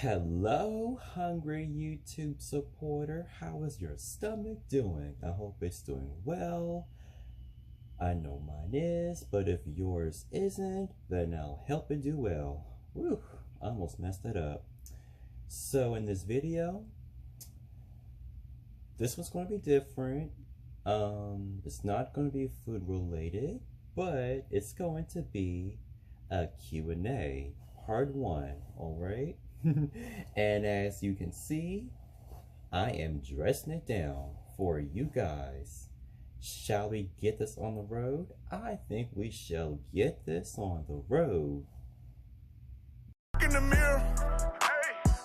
Hello, hungry YouTube supporter. How is your stomach doing? I hope it's doing well. I know mine is, but if yours isn't, then I'll help it do well. Whew, I almost messed that up. So in this video, this one's going to be different. It's not going to be food related, but it's going to be a Q&A, part 1, all right? And as you can see, I am dressing it down for you guys. Shall we get this on the road? I think we shall get this on the road. In the mirror,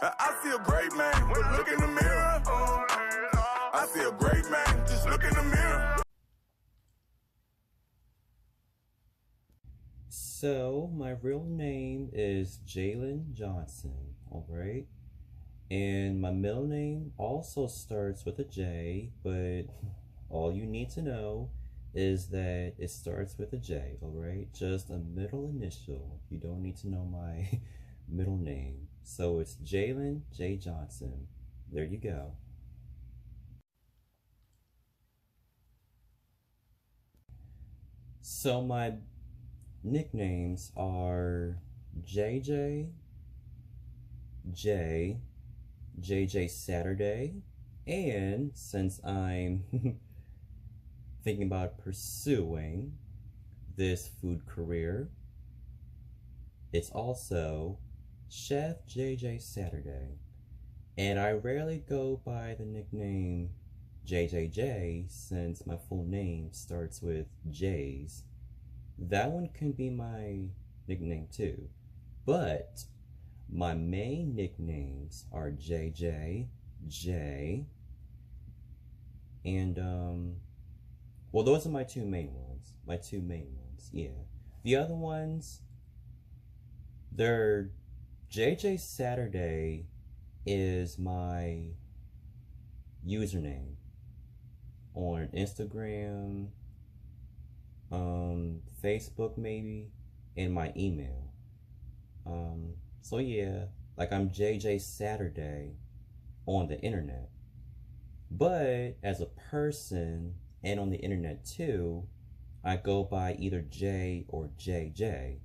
I see a great man, but look in the mirror. I see a great man, just look in the mirror. So, my real name is Jalen Johnson, alright? And my middle name also starts with a J, but all you need to know is that it starts with a J, alright? Just a middle initial. You don't need to know my middle name. So it's Jalen J. Johnson. There you go. So my nicknames are JJ, JJ Saturday, and since I'm thinking about pursuing this food career, it's also Chef JJ Saturday. And I rarely go by the nickname JJJ since my full name starts with J's. That one can be my nickname too. But my main nicknames are JJ, J, and well, those are my two main ones. Yeah. The other ones, they're JJ Saturday is my username on Instagram, Facebook maybe, and my email. So yeah, like I'm JJ Saturday on the internet. But as a person and on the internet too, I go by either J or JJ.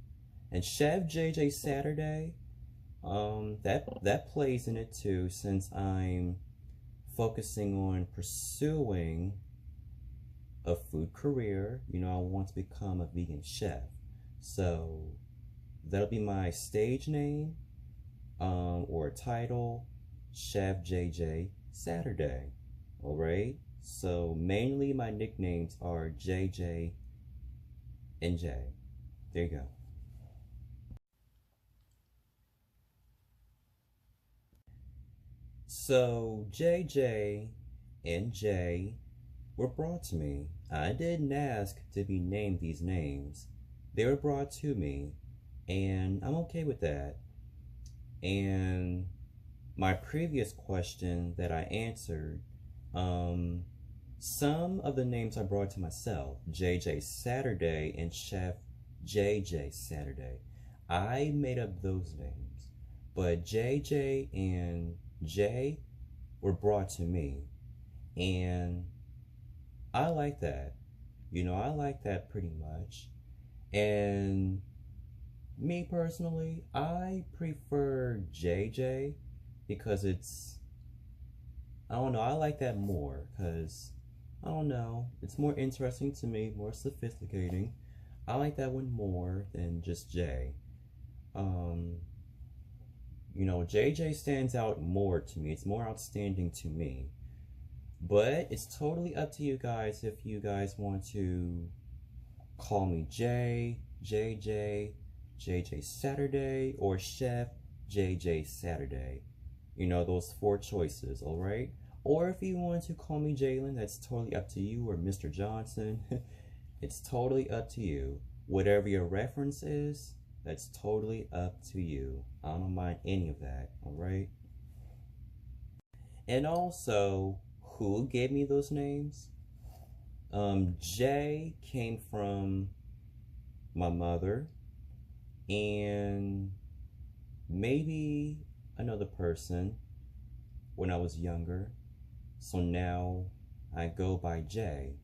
And Chef JJ Saturday, that plays in it too, since I'm focusing on pursuing a food career. You know, I want to become a vegan chef. So that'll be my stage name, or title, Chef JJ Saturday. Alright? So mainly my nicknames are JJ and J. There you go. So JJ and J were brought to me. I didn't ask to be named these names. They were brought to me, and I'm okay with that. And my previous question that I answered, some of the names I brought to myself, JJ Saturday and Chef JJ Saturday. I made up those names, but JJ and J were brought to me, and I like that. You know, I like that pretty much. And me personally, I prefer JJ because I don't know, I like that more because, I don't know, it's more interesting to me, more sophisticating. I like that one more than just J. You know, JJ stands out more to me. It's more outstanding to me. But it's totally up to you guys if you guys want to call me J, JJ, JJ Saturday, or Chef JJ Saturday. You know, those 4 choices, alright? Or if you want to call me Jalen, that's totally up to you, or Mr. Johnson. It's totally up to you. Whatever your reference is, that's totally up to you. I don't mind any of that, alright? And also, who gave me those names? J came from my mother, and maybe another person when I was younger. So now I go by Jay.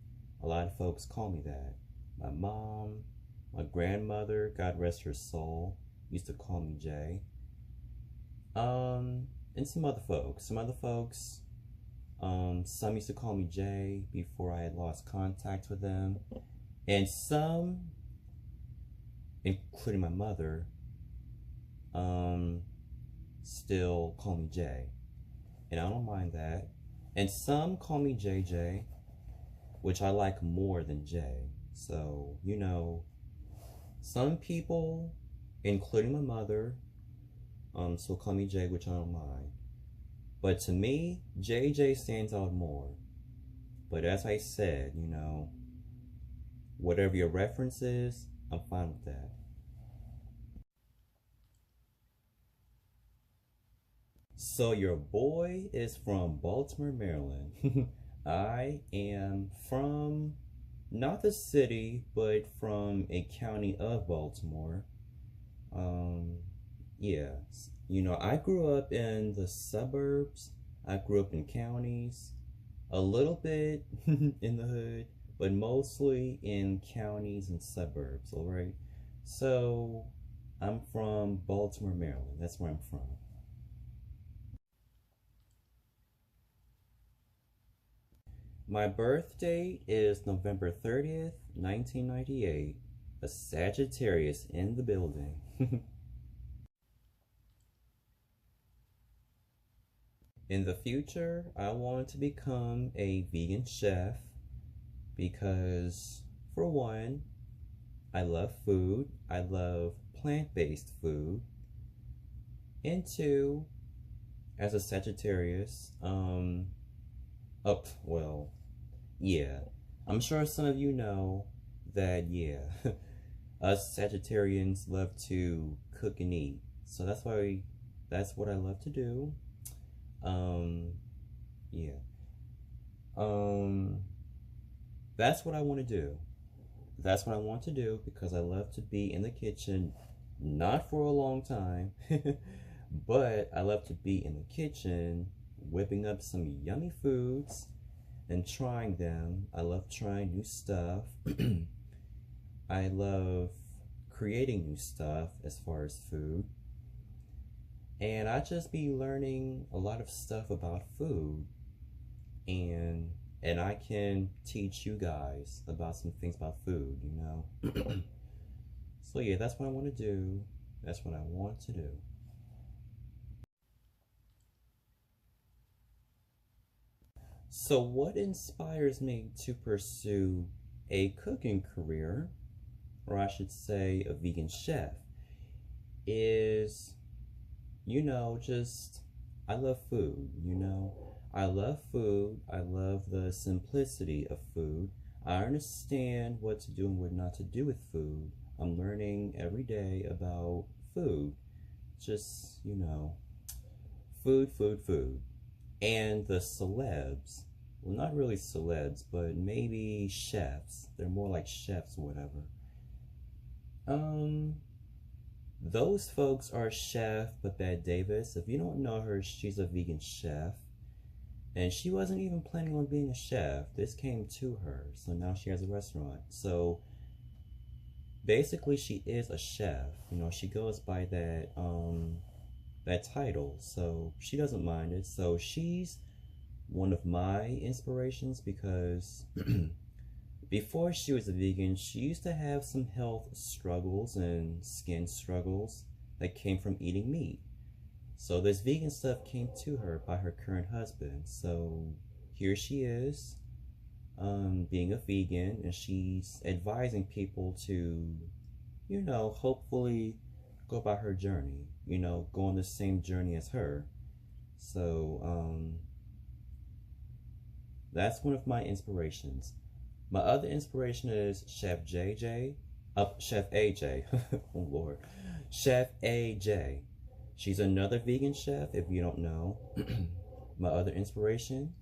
A lot of folks call me that. My mom, my grandmother, God rest her soul, used to call me Jay. And some other folks. Some used to call me Jay before I had lost contact with them. And some, including my mother, still call me Jay. And I don't mind that. And some call me JJ, which I like more than Jay. So, you know, some people, including my mother, still call me Jay, which I don't mind. But to me, JJ stands out more. But as I said, you know, whatever your reference is, I'm fine with that. So your boy is from Baltimore, Maryland. I am from not the city, but from a county of Baltimore. Yeah, you know, I grew up in the suburbs. I grew up in counties, a little bit in the hood, but mostly in counties and suburbs, all right? So I'm from Baltimore, Maryland. That's where I'm from. My birth date is November 30th, 1998. A Sagittarius in the building. In the future, I want to become a vegan chef because, for one, I love food. I love plant-based food. And two, as a Sagittarius, well, yeah. I'm sure some of you know that, yeah, us Sagittarians love to cook and eat. So that's what I love to do. Yeah. That's what I want to do. That's what I want to do because I love to be in the kitchen, not for a long time, but I love to be in the kitchen, whipping up some yummy foods and trying them. I love trying new stuff. I love creating new stuff as far as food. And I just be learning a lot of stuff about food, and I can teach you guys about some things about food, you know. So yeah, that's what I want to do. That's what I want to do. So what inspires me to pursue a cooking career, or I should say a vegan chef, is, you know, just, I love food, you know. I love food. I love the simplicity of food. I understand what to do and what not to do with food. I'm learning every day about food. Just, you know, food, food, food. And the celebs, well, not really celebs, but maybe chefs. They're more like chefs or whatever. Those folks are Chef Babette Davis. If you don't know her, she's a vegan chef. And she wasn't even planning on being a chef. This came to her. So now she has a restaurant. So basically she is a chef. You know, she goes by that title. So she doesn't mind it. So she's one of my inspirations because before she was a vegan, she used to have some health struggles and skin struggles that came from eating meat. So this vegan stuff came to her by her current husband. So here she is, being a vegan, and she's advising people to, you know, hopefully go about her journey, you know, go on the same journey as her. So that's one of my inspirations. My other inspiration is Chef JJ, Chef AJ, oh Lord, Chef AJ. She's another vegan chef, if you don't know. My other inspiration.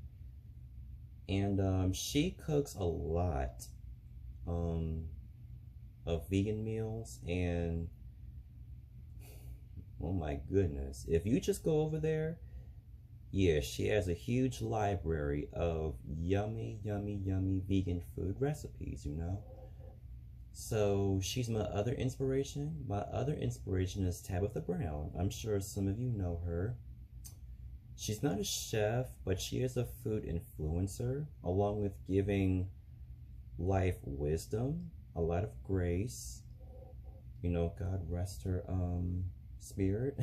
And she cooks a lot of vegan meals. And Oh my goodness. If you just go over there, yeah, she has a huge library of yummy, yummy, yummy vegan food recipes, you know? So she's my other inspiration. My other inspiration is Tabitha Brown. I'm sure some of you know her. She's not a chef, but she is a food influencer, along with giving life wisdom, a lot of grace. You know, God rest her spirit.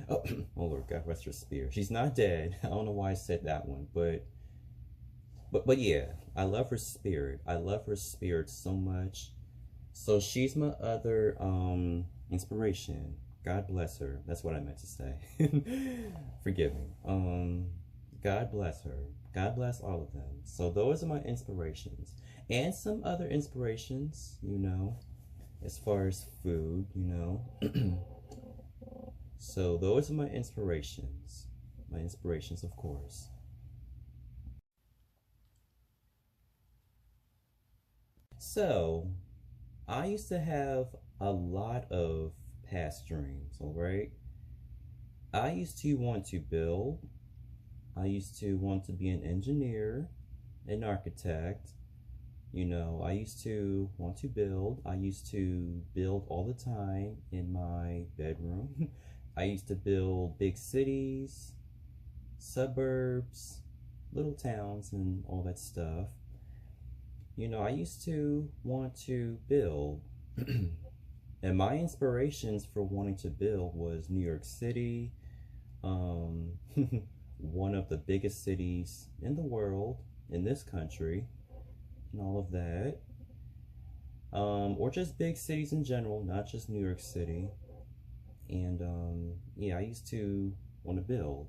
Oh, oh Lord, God rest her spirit. She's not dead. I don't know why I said that one, but yeah, I love her spirit. I love her spirit so much. So she's my other inspiration. God bless her. That's what I meant to say. Forgive me. God bless her. God bless all of them. So those are my inspirations. And some other inspirations, you know, as far as food, you know. So those are my inspirations. My inspirations, of course. So, I used to have a lot of past dreams, all right? I used to want to build. I used to want to be an engineer, an architect. You know, I used to want to build. I used to build all the time in my bedroom. I used to build big cities, suburbs, little towns, and all that stuff. You know, I used to want to build. And my inspirations for wanting to build was New York City, um, one of the biggest cities in the world, in this country, and all of that. Or just big cities in general, not just New York City. And yeah, I used to want to build.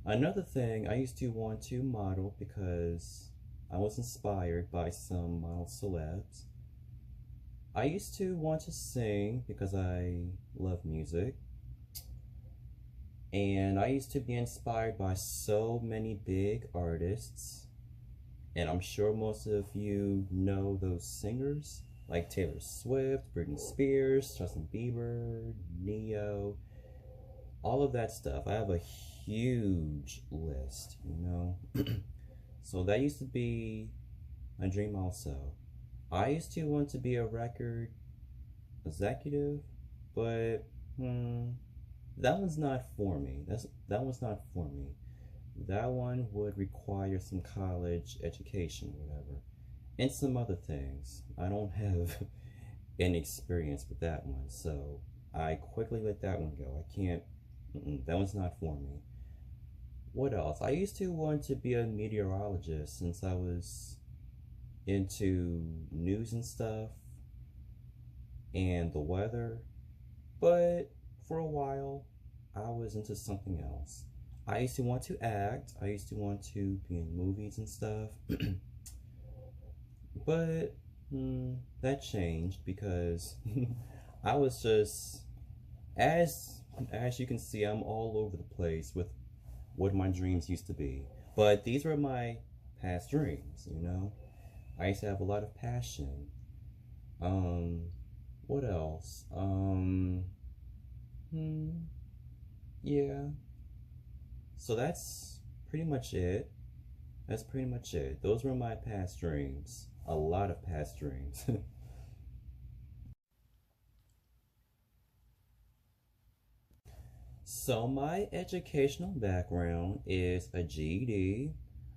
Another thing, I used to want to model because I was inspired by some model celebs. I used to want to sing because I love music. And I used to be inspired by so many big artists. And I'm sure most of you know those singers like Taylor Swift, Britney Spears, Justin Bieber, Neo, all of that stuff. I have a huge list, you know. So that used to be my dream also. I used to want to be a record executive, but that one's not for me. That one's not for me. That one would require some college education or whatever, and some other things. I don't have any experience with that one, so I quickly let that one go. I can't. That one's not for me. What else? I used to want to be a meteorologist since I was into news and stuff and the weather, but for a while I was into something else. I used to want to act. I used to want to be in movies and stuff. But that changed because I was just, as you can see, I'm all over the place with what my dreams used to be. But these were my past dreams, you know. I used to have a lot of passion. What else? Yeah. So that's pretty much it. That's pretty much it. Those were my past dreams. A lot of past dreams. So my educational background is a GED.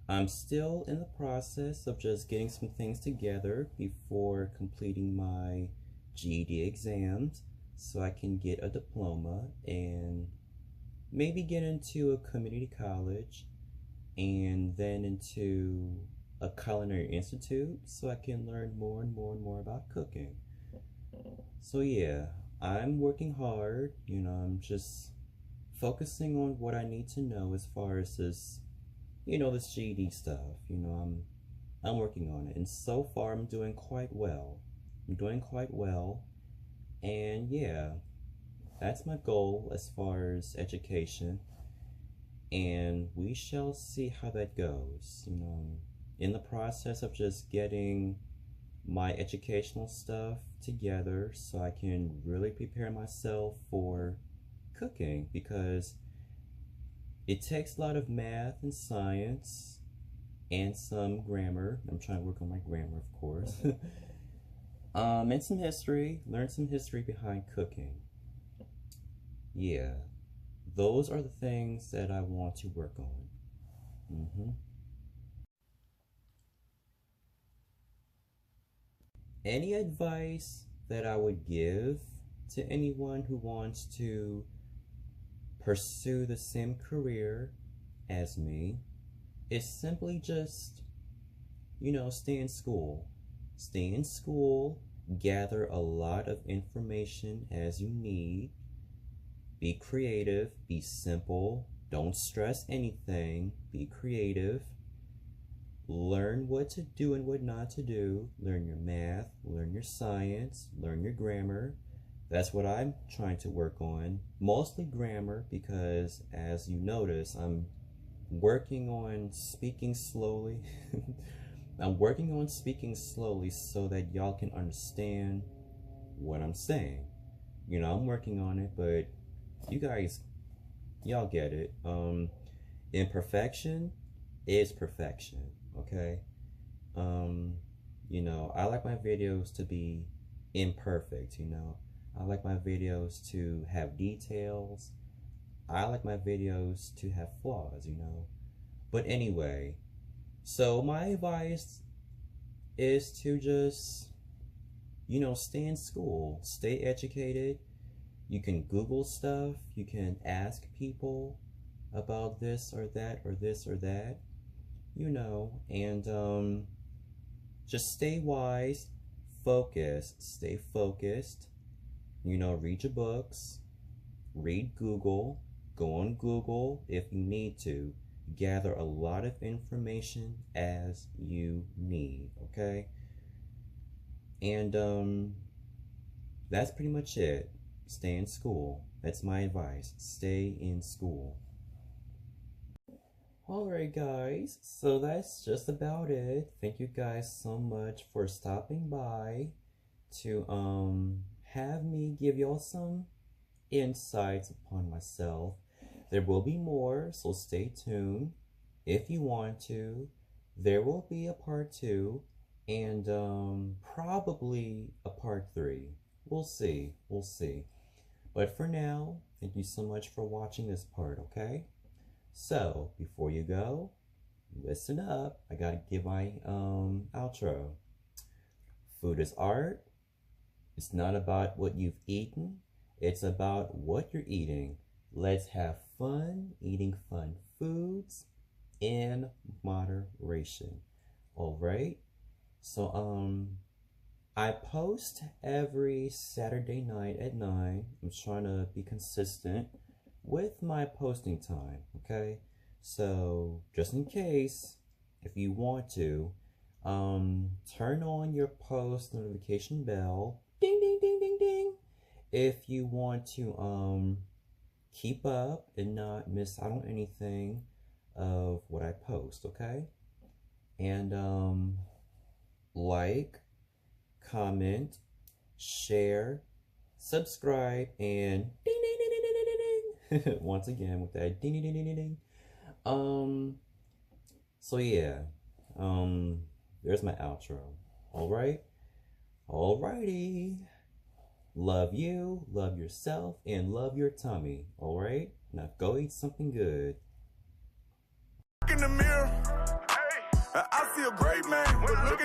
I'm still in the process of just getting some things together before completing my GED exams so I can get a diploma and maybe get into a community college and then into a culinary institute so I can learn more and more and more about cooking. So yeah, I'm working hard, you know, I'm just focusing on what I need to know as far as this, you know, this GED stuff. You know, I'm working on it, and so far I'm doing quite well. I'm doing quite well, and yeah, that's my goal as far as education, and we shall see how that goes. You know, in the process of just getting my educational stuff together so I can really prepare myself for cooking, because it takes a lot of math and science and some grammar. I'm trying to work on my grammar, of course. And some history. Learn some history behind cooking. Yeah, those are the things that I want to work on. Any advice that I would give to anyone who wants to pursue the same career as me is simply just, stay in school. Stay in school, gather a lot of information as you need. Be creative, be simple, don't stress anything, be creative. Learn what to do and what not to do. Learn your math, learn your science, learn your grammar. That's what I'm trying to work on. Mostly grammar, because as you notice, I'm working on speaking slowly. I'm working on speaking slowly so that y'all can understand what I'm saying. I'm working on it, but y'all get it. Imperfection is perfection, okay? I like my videos to be imperfect, I like my videos to have details. I like my videos to have flaws, But anyway, so my advice is to just, stay in school, stay educated. You can Google stuff, you can ask people about this or that or this or that, and just stay wise, stay focused, read your books, read Google, go on Google if you need to. Gather a lot of information as you need, okay? And that's pretty much it. Stay in school. That's my advice. Stay in school. Alright guys, so that's just about it. Thank you guys so much for stopping by to have me give y'all some insights upon myself. There will be more, so stay tuned. If you want to, there will be a part 2 and probably a part 3. We'll see. But for now, thank you so much for watching this part, okay? So, before you go, listen up. I gotta give my outro. Food is art. It's not about what you've eaten. It's about what you're eating. Let's have fun eating fun foods in moderation. Alright? So, I post every Saturday night at 9. I'm trying to be consistent with my posting time, okay? So, just in case, if you want to, turn on your post notification bell. Ding, ding, ding, ding, ding. If you want to, keep up and not miss out on anything of what I post, okay? And, like, comment, share, subscribe, and ding, ding, ding, ding, ding, ding, ding. Once again with that ding, ding, ding, ding, ding, ding. So yeah, there's my outro. Alrighty. Love you, love yourself, and love your tummy. Alright? Now go eat something good. In the mirror, I see a great man, but look